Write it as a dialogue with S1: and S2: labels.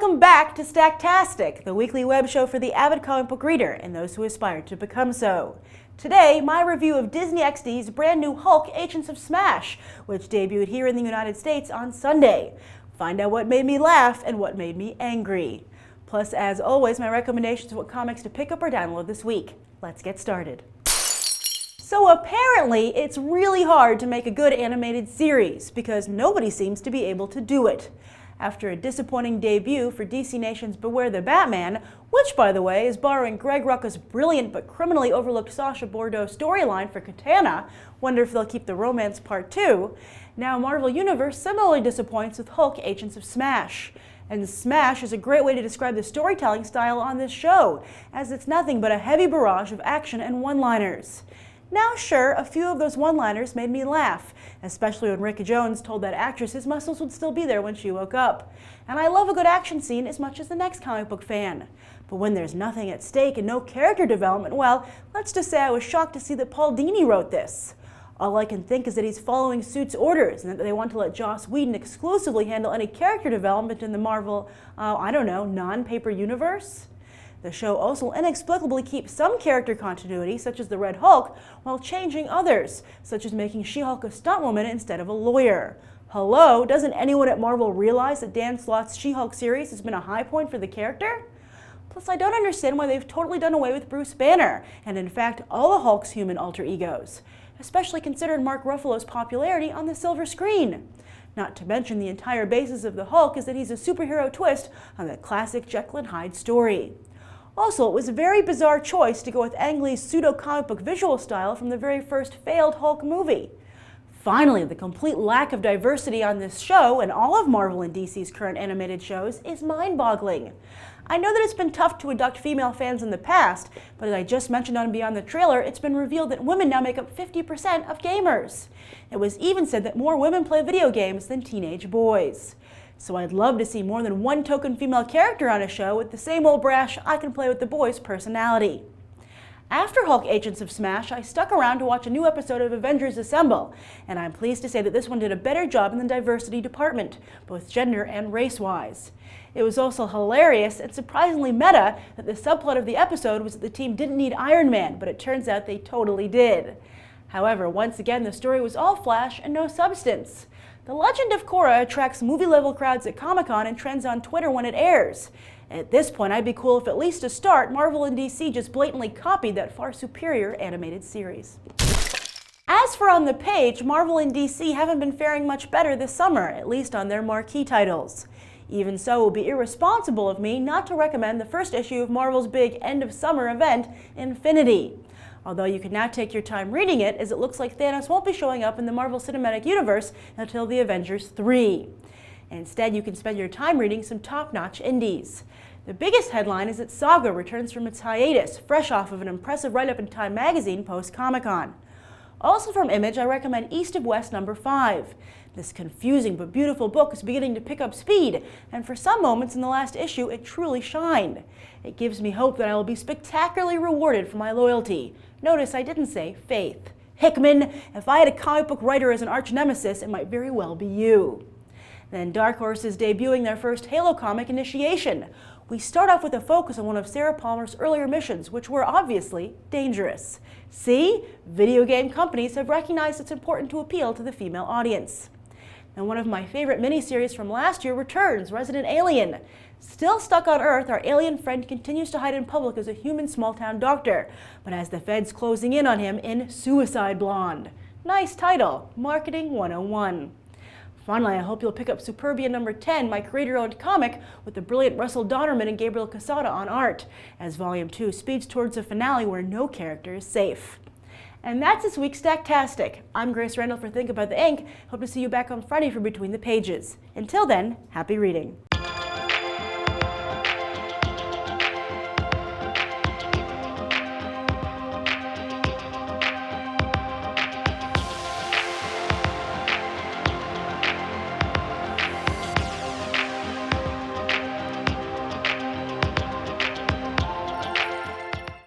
S1: Welcome back to Stacktastic, the weekly web show for the avid comic book reader and those who aspire to become so. Today, my review of DisneyXD's brand new Hulk Agents of Smash, which debuted here in the United States on Sunday. Find out what made me laugh and what made me angry. Plus, as always, my recommendations of what comics to pick up or download this week. Let's get started. So apparently, it's really hard to make a good animated series because nobody seems to be able to do it. After a disappointing debut for DC Nation's Beware the Batman, which, by the way, is borrowing Greg Rucka's brilliant but criminally overlooked Sacha Bordeaux storyline for Katana, wonder if they'll keep the romance part 2, now Marvel Universe similarly disappoints with Hulk Agents of Smash. And Smash is a great way to describe the storytelling style on this show, as it's nothing but a heavy barrage of action and one-liners. Now sure, a few of those one-liners made me laugh, especially when Rick Jones told that actress his muscles would still be there when she woke up. And I love a good action scene as much as the next comic book fan. But when there's nothing at stake and no character development, well, let's just say I was shocked to see that Paul Dini wrote this. All I can think is that he's following Suit's orders and that they want to let Joss Whedon exclusively handle any character development in the Marvel, non-paper universe. The show also inexplicably keeps some character continuity, such as the Red Hulk, while changing others, such as making She-Hulk a stuntwoman instead of a lawyer. Hello, doesn't anyone at Marvel realize that Dan Slott's She-Hulk series has been a high point for the character? Plus, I don't understand why they've totally done away with Bruce Banner, and in fact, all the Hulk's human alter egos, especially considering Mark Ruffalo's popularity on the silver screen. Not to mention the entire basis of the Hulk is that he's a superhero twist on the classic Jekyll and Hyde story. Also, it was a very bizarre choice to go with Ang Lee's pseudo-comic book visual style from the very first failed Hulk movie. Finally, the complete lack of diversity on this show, and all of Marvel and DC's current animated shows, is mind-boggling. I know that it's been tough to induct female fans in the past, but as I just mentioned on Beyond the Trailer, it's been revealed that women now make up 50% of gamers. It was even said that more women play video games than teenage boys. So I'd love to see more than one token female character on a show with the same old brash I can play with the boys personality. After Hulk Agents of Smash, I stuck around to watch a new episode of Avengers Assemble, and I'm pleased to say that this one did a better job in the diversity department, both gender and race-wise. It was also hilarious and surprisingly meta that the subplot of the episode was that the team didn't need Iron Man, but it turns out they totally did. However, once again, the story was all flash and no substance. The Legend of Korra attracts movie-level crowds at Comic-Con and trends on Twitter when it airs. At this point, I'd be cool if at least to start, Marvel and DC just blatantly copied that far superior animated series. As for on the page, Marvel and DC haven't been faring much better this summer, at least on their marquee titles. Even so, it would be irresponsible of me not to recommend the first issue of Marvel's big end-of-summer event, Infinity. Although you can now take your time reading it, as it looks like Thanos won't be showing up in the Marvel Cinematic Universe until the Avengers 3. Instead, you can spend your time reading some top-notch indies. The biggest headline is that Saga returns from its hiatus, fresh off of an impressive write-up in Time magazine post-Comic-Con. Also from Image, I recommend East of West number 5. This confusing but beautiful book is beginning to pick up speed, and for some moments in the last issue, it truly shined. It gives me hope that I will be spectacularly rewarded for my loyalty. Notice I didn't say faith. Hickman, if I had a comic book writer as an arch nemesis, it might very well be you. Then Dark Horse is debuting their first Halo comic, Initiation. We start off with a focus on one of Sarah Palmer's earlier missions, which were obviously dangerous. See? Video game companies have recognized it's important to appeal to the female audience. And one of my favorite miniseries from last year returns, Resident Alien. Still stuck on Earth, our alien friend continues to hide in public as a human small-town doctor, but has the feds closing in on him in Suicide Blonde. Nice title, Marketing 101. Finally, I hope you'll pick up Superbia number 10, my creator-owned comic, with the brilliant Russell Donnerman and Gabriel Casada on art, as Volume 2 speeds towards a finale where no character is safe. And that's this week's Stacktastic. I'm Grace Randolph for Think About the Ink. Hope to see you back on Friday for Between the Pages. Until then, happy reading.